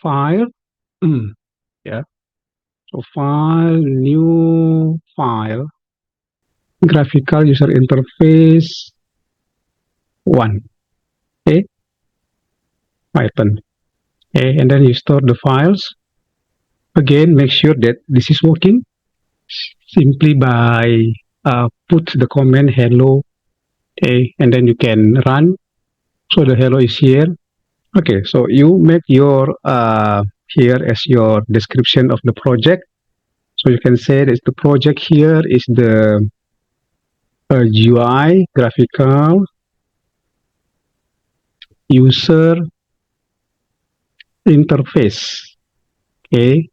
file, yeah. So file, new file, graphical user interface 1, okay, Python. Okay, and then you store the files. Again, make sure that this is working simply by put the command hello, okay, and then you can run. So the hello is here. Okay, so you make your here as your description of the project. So you can say that the project here is the UI, graphical user interface. Okay,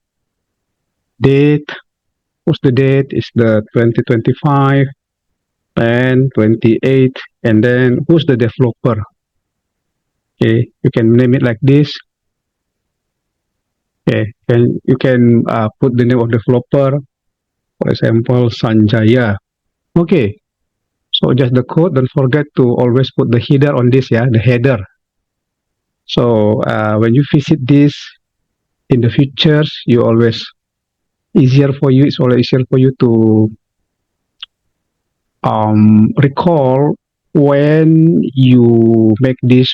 date, what's the date? Is the 2025 and 28, and then who's the developer? Okay, you can name it like this. Okay, and you can put the name of developer, for example, Sanjaya. Okay, so just the code. Don't forget to always put the header on this, yeah, the header. So when you visit this in the futures, you always easier for you. It's always easier for you to recall when you make this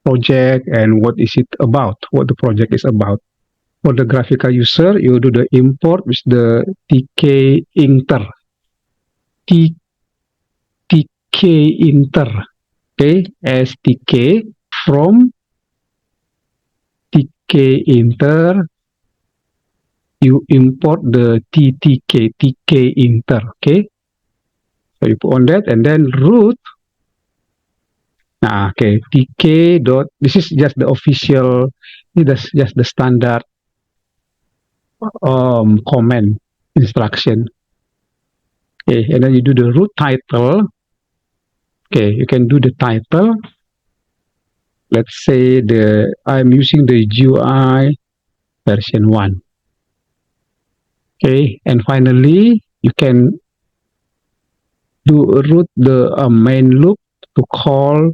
project and what is it about, what the project is about. For the graphical user, you do the import with the tk inter, tk inter, okay, stk from tk inter. You import the tk inter, okay. So you put on that, and then root. Nah, okay, tk dot. This is just the official. This is just the standard command instruction. Okay, and then you do the root title. Okay, you can do the title. Let's say I'm using the GUI version 1. Okay, and finally you can do root the main loop to call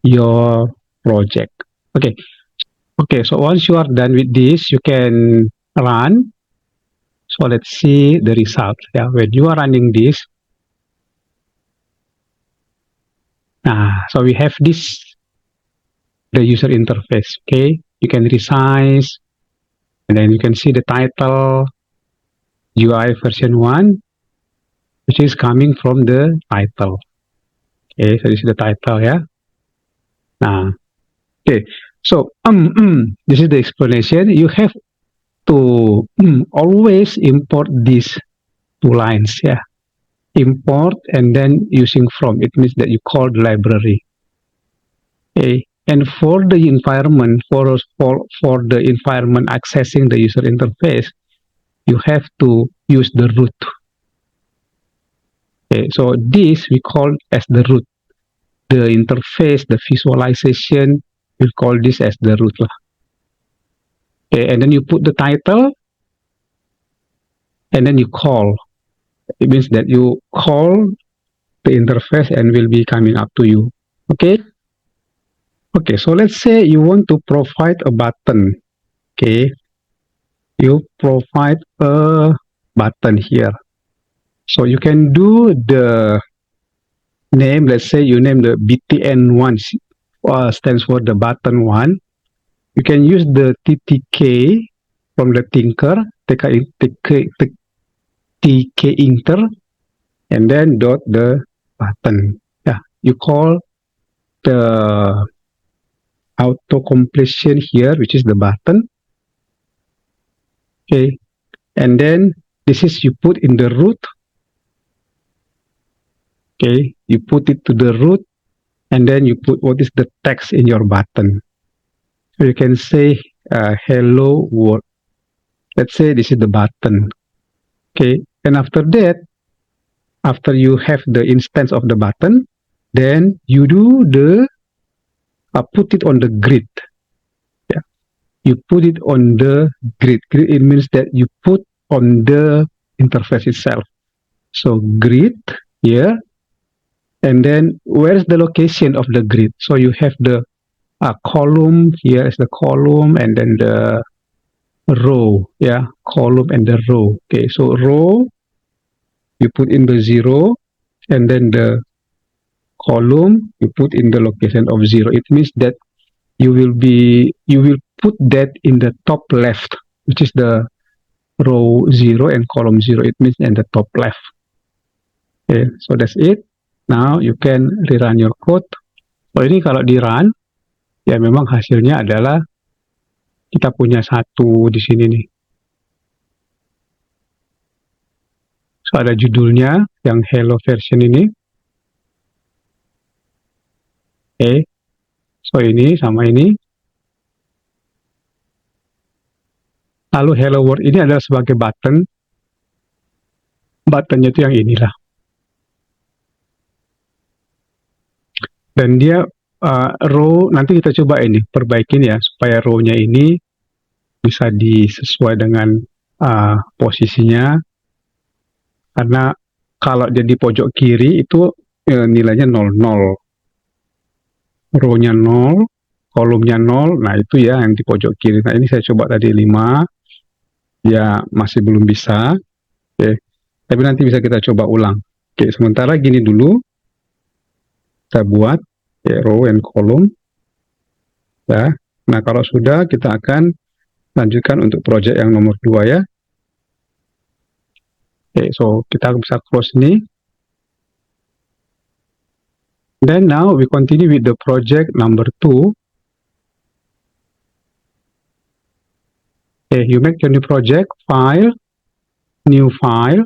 your project. Okay, so once you are done with this, you can run. So let's see the result. Yeah, when you are running this, so we have this, the user interface. Okay, you can resize, and then you can see the title UI version 1, which is coming from the title. Okay, so this is the title, yeah. Okay, so this is the explanation. You have to always import these two lines, yeah. Import and then using from. It means that you call the library. Okay, and for the environment, for the environment accessing the user interface, you have to use the root. Okay, so this we call as the root. The interface, the visualization, we call this as the root lah. Okay, and then you put the title, and then you call. It means that you call the interface and will be coming up to you. Okay. Okay, so let's say you want to provide a button. Okay, you provide a button here. So you can do the name. Let's say you name the BTN1, stands for the button 1. You can use the TTK from the Tinker, TK inter, and then dot the button. Yeah, you call the auto completion here, which is the button. Okay, and then this is you put in the root. Okay, you put it to the root, and then you put what is the text in your button. So you can say hello world. Let's say this is the button. Okay, and after that, after you have the instance of the button, then you do the put it on the grid. Yeah, you put it on the grid. Grid, it means that you put on the interface itself. So grid here, and then where's the location of the grid? So you have the column here is the column, and then the row, yeah, column and the row. Okay, so row, you put in the 0, and then the column, you put in the location of 0. It means that you will put that in the top left, which is the row 0 and column 0. It means in the top left. Okay, so that's it. Now you can rerun your code. So ini kalau di run, ya memang hasilnya adalah kita punya satu di sini nih. So ada judulnya yang hello version ini. Oke, so ini sama ini. Lalu hello world ini adalah sebagai button. Buttonnya itu yang inilah. Dan dia row, nanti kita coba ini perbaikin ya supaya row-nya ini bisa disesuai dengan posisinya, karena kalau dia di pojok kiri itu nilainya 00, row-nya 0, kolomnya 0, nah itu ya yang di pojok kiri. Nah ini saya coba tadi 5, ya masih belum bisa. Oke, tapi nanti bisa kita coba ulang. Oke, sementara gini dulu kita buat ya, row and column ya. Nah kalau sudah, kita akan lanjutkan untuk project yang nomor 2 ya. Oke, so kita bisa close ini. Then now we continue with the project number 2. Okay, you make your new project, file, new file,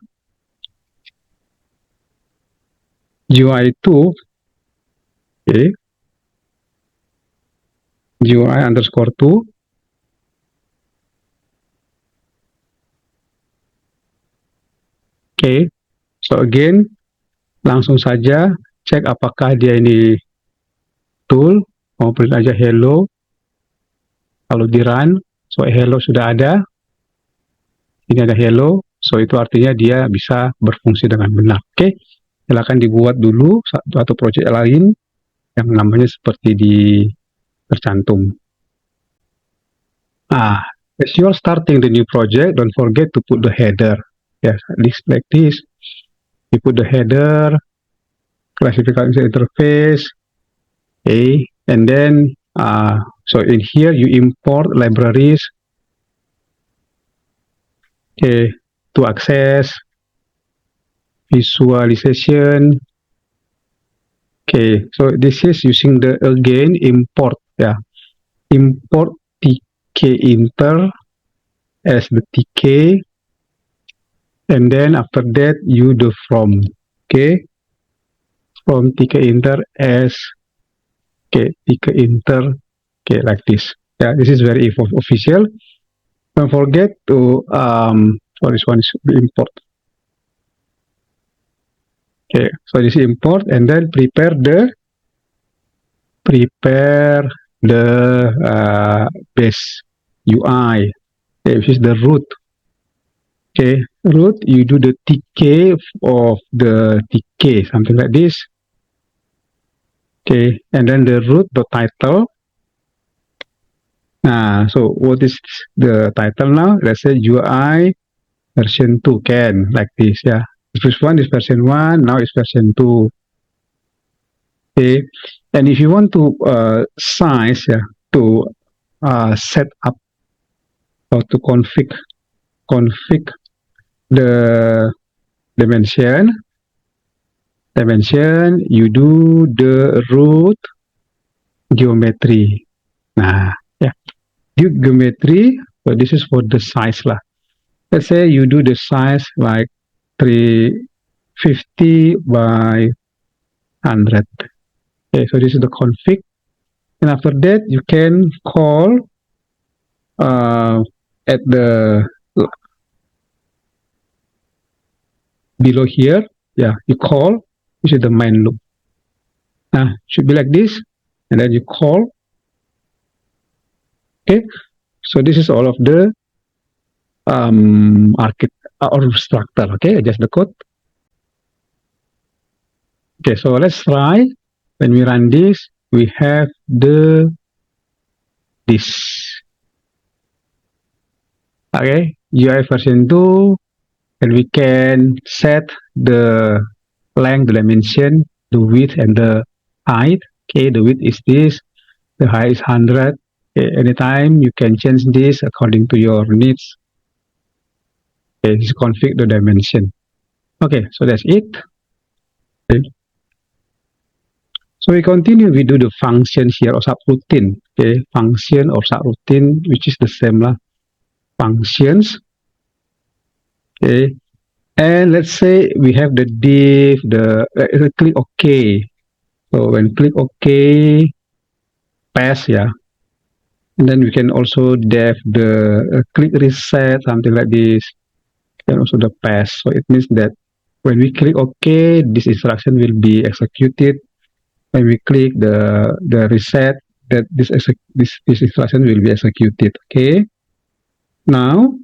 GUI2, okay, GUI_2, okay, so again, langsung saja cek apakah dia ini tool, mau print aja hello, kalau di run, so hello sudah ada, ini ada hello, so itu artinya dia bisa berfungsi dengan benar. Oke, silakan dibuat dulu satu project lain yang namanya seperti di tercantum. As you're starting the new project, don't forget to put the header. Yes, like this. You put the header, classification interface, okay, and then so in here you import libraries, okay, to access visualization. Okay, so this is using the again import, yeah, import tkinter as the tk, and then after that you the from, okay, from tkinter as, okay, tkinter, okay, like this. Yeah, this is very official. Don't forget to so this one is import. Okay, so this is import, and then prepare the base UI, okay, which is the root. Okay, root, you do the tk of the tk, something like this. Okay, and then the root.title. So what is the title now? Let's say UI version 2, can, like this, yeah. The first one is version 1, now it's version 2. Okay, and if you want to size, yeah, to set up or to config the dimension, you do the root geometry. Nah, yeah, geometry. So this is for the size lah. Let's say you do the size like 350 by 100. Okay, so this is the config, and after that you can call at the below here, yeah, you call, this is the main loop. Should be like this, and then you call. Okay, so this is all of the or structure. Okay, adjust the code. Okay, so let's try. When we run this, we have this. Okay, UI version 2, and we can set the length, the dimension, the width, and the height. Okay, the width is this, the height is 100. Okay, anytime you can change this according to your needs. Okay, just configure the dimension. Okay, so that's it. Okay. So we continue, we do the functions here or subroutine. Okay, function or subroutine, which is the same lah. Functions. Okay, and let's say we have the div, click OK. So when click OK, pass, yeah. And then we can also def the click reset, something like this. And also the pass. So it means that when we click OK, this instruction will be executed. When we click the reset, that this instruction will be executed. Okay. Now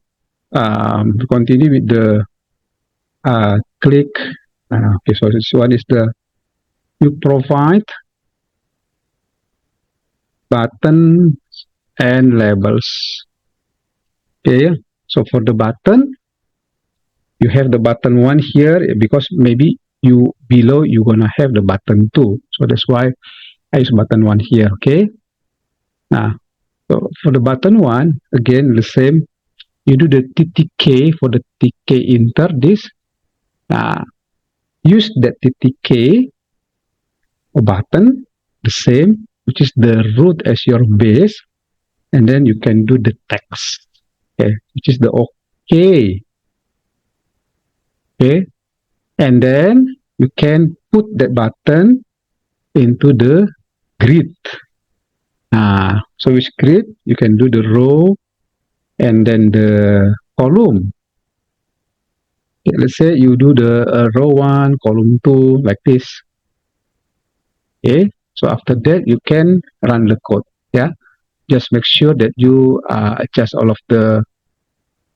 we continue with the click. Okay, so this one is the you provide button and labels. Okay, so for the button, you have the button 1 here because maybe you below you're gonna have the button 2. So that's why I use button 1 here. Okay. Now, so for the button 1, again the same. You do the TTK for the TK enter this. Use that TTK button, the same, which is the root as your base, and then you can do the text, okay, which is the OK. Okay, and then you can put that button into the grid. So with grid, you can do the row and then the column. Okay, let's say you do the row 1, column 2, like this. Okay, so after that you can run the code. Yeah, just make sure that you adjust all of the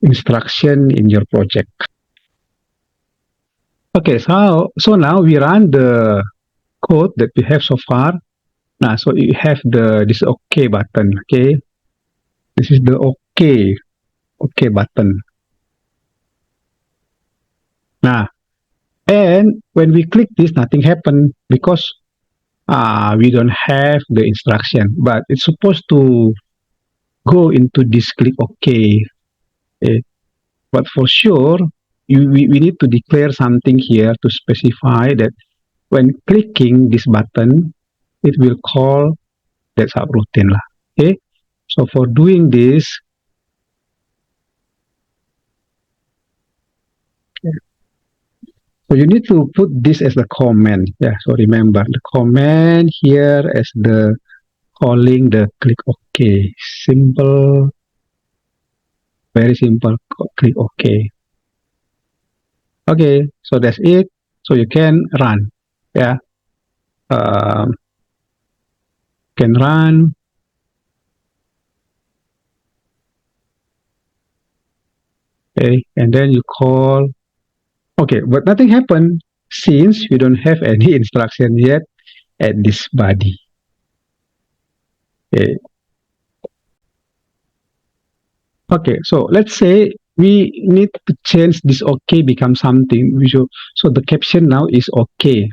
instruction in your project. Okay, so now we run the code that we have so far. Now, so you have this OK button. Okay, this is the OK button. Now, and when we click this, nothing happened because we don't have the instruction, but it's supposed to go into this click OK. Okay. But for sure, we need to declare something here to specify that when clicking this button, it will call that subroutine lah. Okay. So for doing this, so you need to put this as the command. Yeah. So remember the command here as the calling the click OK. Simple, very simple. Click OK. Okay. So that's it. So you can run. Yeah. Can run. Okay. And then you call. Okay, but nothing happened since we don't have any instruction yet at this body. Okay. Okay, so let's say we need to change this OK become something. So the caption now is OK.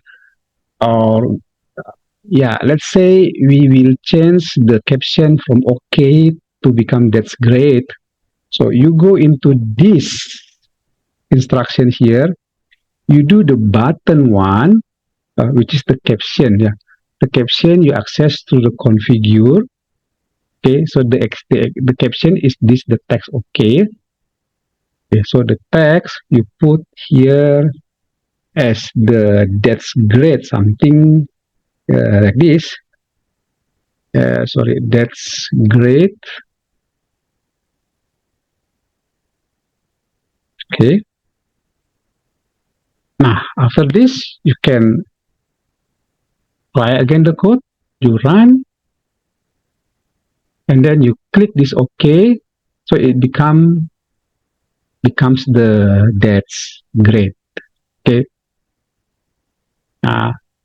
Or yeah, let's say we will change the caption from OK to become that's great. So you go into this instruction here. You do the button 1, which is the caption. Yeah, the caption you access through the configure. Okay, so the caption is this, the text. Okay. Okay, so the text you put here as that's great, something like this. Sorry, that's great. Okay. Now after this, you can try again the code. You run, and then you click this OK. So it becomes the that's great. Okay.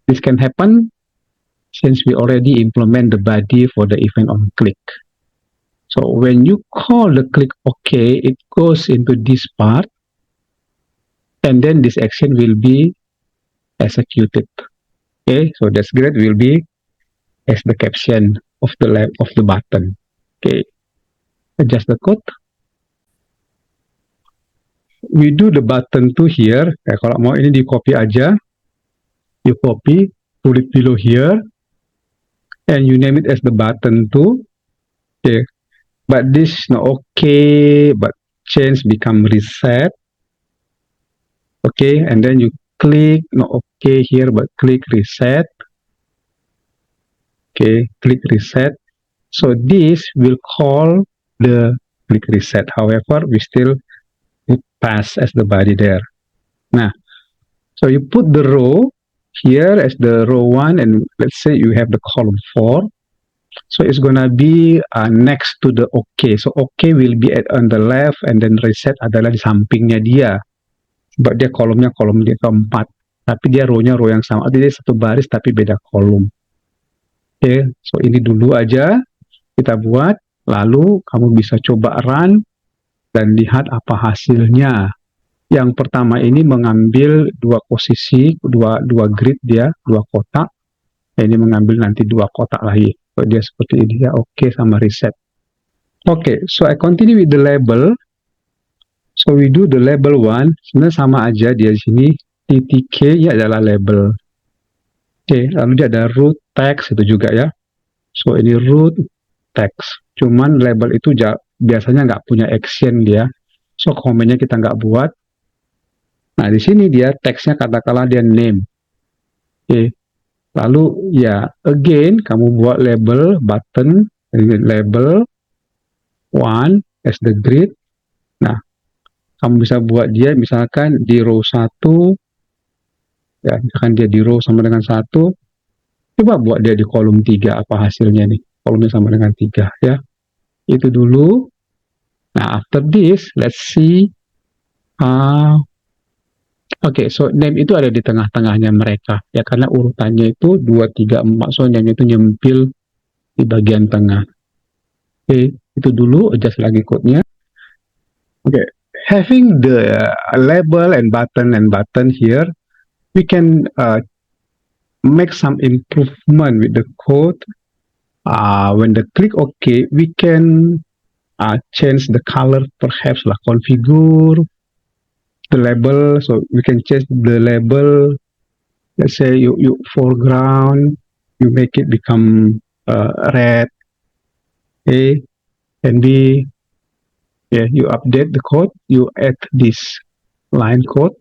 This can happen since we already implement the body for the event on click. So when you call the click OK, it goes into this part, and then this action will be executed. Okay, so that's great will be as the caption of the left of the button. Okay, adjust the code. We do the button to here. Kalau mau ini di copy aja, you copy, put it below here, and you name it as the button to. Okay, but this no okay, but change become reset. Okay, and then you click no okay here, but click reset. Okay, click reset. So this will call the click reset. However, we still put pass as the body there. Nah, so you put the row here as the row 1, and let's say you have the column 4. So it's gonna be next to the OK. So OK will be on the left, and then reset adalah di sampingnya dia. Sebab dia kolomnya kolom dia keempat. Tapi dia row-nya row yang sama. Artinya dia satu baris tapi beda kolom. Oke, so ini dulu aja kita buat. Lalu kamu bisa coba run dan lihat apa hasilnya. Yang pertama ini mengambil dua posisi, dua grid dia, dua kotak. Ini mengambil nanti dua kotak lagi. So, dia seperti ini ya, oke sama reset. Oke, so I continue with the label. So we do the label 1. Sebenarnya sama aja dia di sini. Titik K ya adalah label. Oke, lalu dia ada root text itu juga ya. So ini root text. Cuman label itu biasanya nggak punya action dia. So komennya kita nggak buat. Nah di sini dia teksnya katakanlah dia name. Oke. Lalu ya again kamu buat label button, label 1 as the grid. Nah kamu bisa buat dia misalkan di row 1, ya misalkan dia di row sama dengan 1. Coba buat dia di kolom 3, apa hasilnya nih? Kolomnya sama dengan 3 ya. Itu dulu. Nah after this let's see. Oke, so name itu ada di tengah-tengahnya mereka ya, karena urutannya itu 2, 3, 4. So name itu nyempil di bagian tengah. Oke, itu dulu, adjust lagi code-nya. Oke, having the label and button here, we can make some improvement with the code. When the click OK, we can change the color, perhaps lah, configure the label. So we can change the label. Let's say you foreground, you make it become red. A and B. Yeah, you update the code, you add this line code.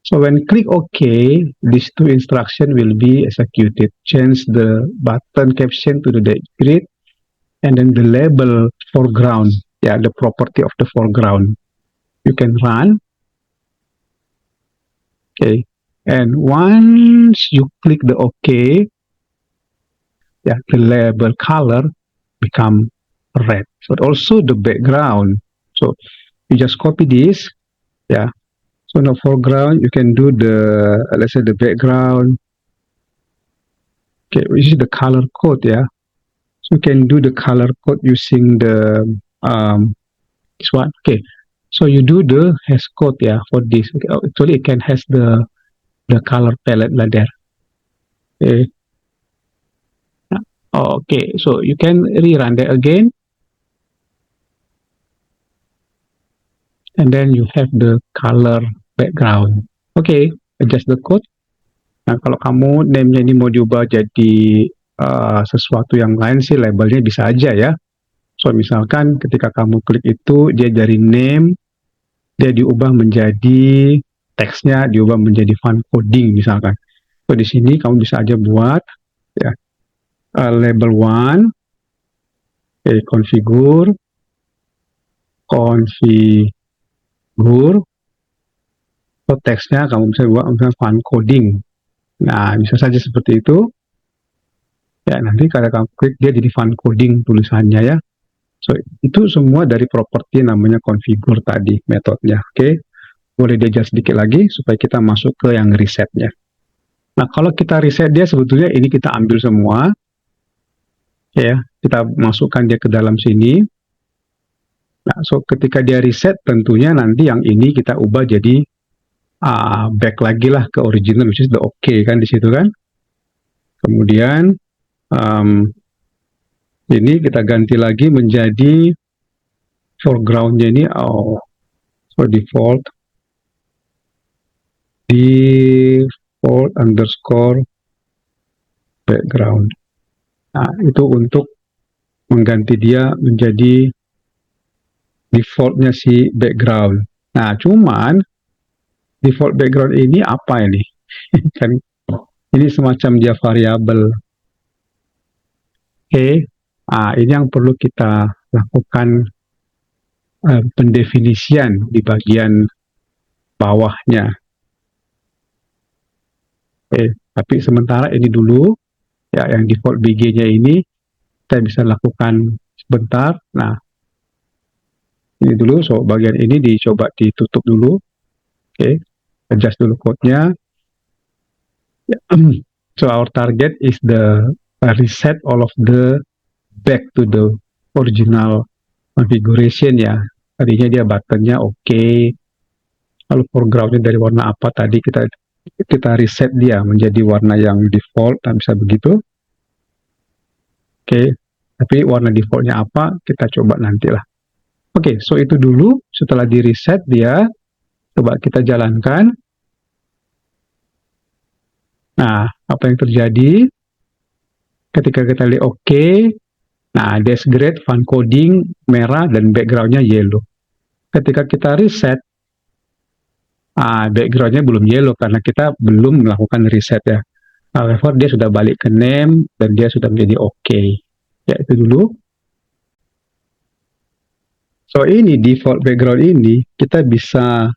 So when click OK, these two instructions will be executed. Change the button caption to the grid, and then the label foreground. Yeah, the property of the foreground. You can run. Okay, and once you click the OK, yeah, the label color become red. So also the background. So you just copy this, yeah. So the foreground, you can do the, let's say the background. Okay, this is the color code, yeah. So you can do the color code using the, this one. Okay, so you do the hash code, yeah, for this. Okay, actually it can has the color palette like there. Okay. Okay, so you can rerun that again. And then you have the color background. Okay, adjust the code. Nah, kalau kamu name-nya ini mau diubah jadi sesuatu yang lain sih, labelnya bisa aja ya. So, misalkan ketika kamu klik itu, dia dari name, dia diubah menjadi teksnya, diubah menjadi font coding misalkan. So, di sini kamu bisa aja buat ya, label 1, okay, configure, so teksnya kamu bisa buat misalnya font coding. Nah, bisa saja seperti itu. Ya, nanti kalau kamu klik dia jadi font coding tulisannya ya. So, itu semua dari properti namanya configure tadi metodenya. Oke. Boleh di-adjust sedikit lagi supaya kita masuk ke yang resetnya. Nah, kalau kita reset dia sebetulnya ini kita ambil semua. Ya, kita masukkan dia ke dalam sini. Nah, so ketika dia reset, tentunya nanti yang ini kita ubah jadi back lagi lah ke original, which is the okay kan di situ kan. Kemudian um, ini kita ganti lagi menjadi foregroundnya ini so default underscore background. Nah, itu untuk mengganti dia menjadi defaultnya si background. Nah, cuman default background ini apa ini? Kan ini semacam dia variabel. Oke, ini yang perlu kita lakukan pendefinisian di bagian bawahnya. Tapi sementara ini dulu, ya yang default BG-nya ini kita bisa lakukan sebentar. Nah, ini dulu, so bagian ini dicoba ditutup dulu. Adjust dulu code-nya. So our target is the reset all of the back to the original configuration ya. Tadinya dia buttonnya oke. Lalu foregroundnya dari warna apa tadi kita reset dia menjadi warna yang default, tak bisa begitu. Tapi warna defaultnya apa kita coba nantilah. So itu dulu. Setelah di reset dia, coba kita jalankan. Nah, apa yang terjadi ketika kita lihat nah dash grade, font coding merah dan backgroundnya yellow. Ketika kita reset, backgroundnya belum yellow karena kita belum melakukan reset ya. However, dia sudah balik ke name dan dia sudah menjadi ya itu dulu. So ini default background ini kita bisa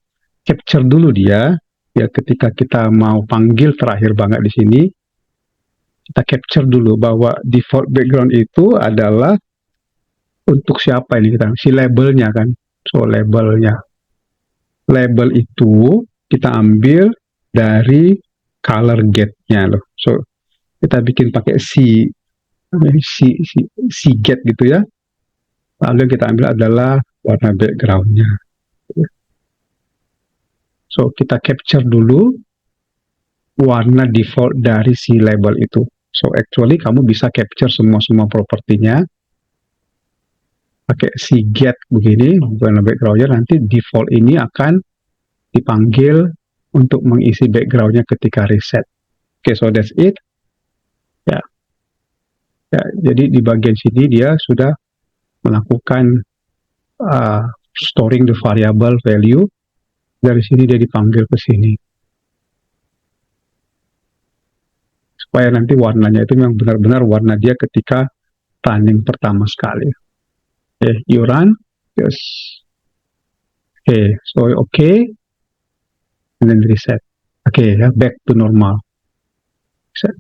capture dulu dia ya, ketika kita mau panggil terakhir banget di sini kita capture dulu bahwa default background itu adalah untuk siapa ini, kita si labelnya kan. So label itu kita ambil dari color get-nya loh. So kita bikin pakai si get gitu ya. Lalu yang kita ambil adalah warna background-nya. So kita capture dulu warna default dari si label itu. So actually kamu bisa capture semua propertinya pakai si get begini, warna backgroundnya. Nanti default ini akan dipanggil untuk mengisi backgroundnya ketika reset. So that's it. Ya, jadi di bagian sini dia sudah melakukan storing the variable value. Dari sini dia dipanggil ke sini. Supaya nanti warnanya itu memang benar-benar warna dia ketika running pertama sekali. You run. Yes. So and then reset. Back to normal. Reset.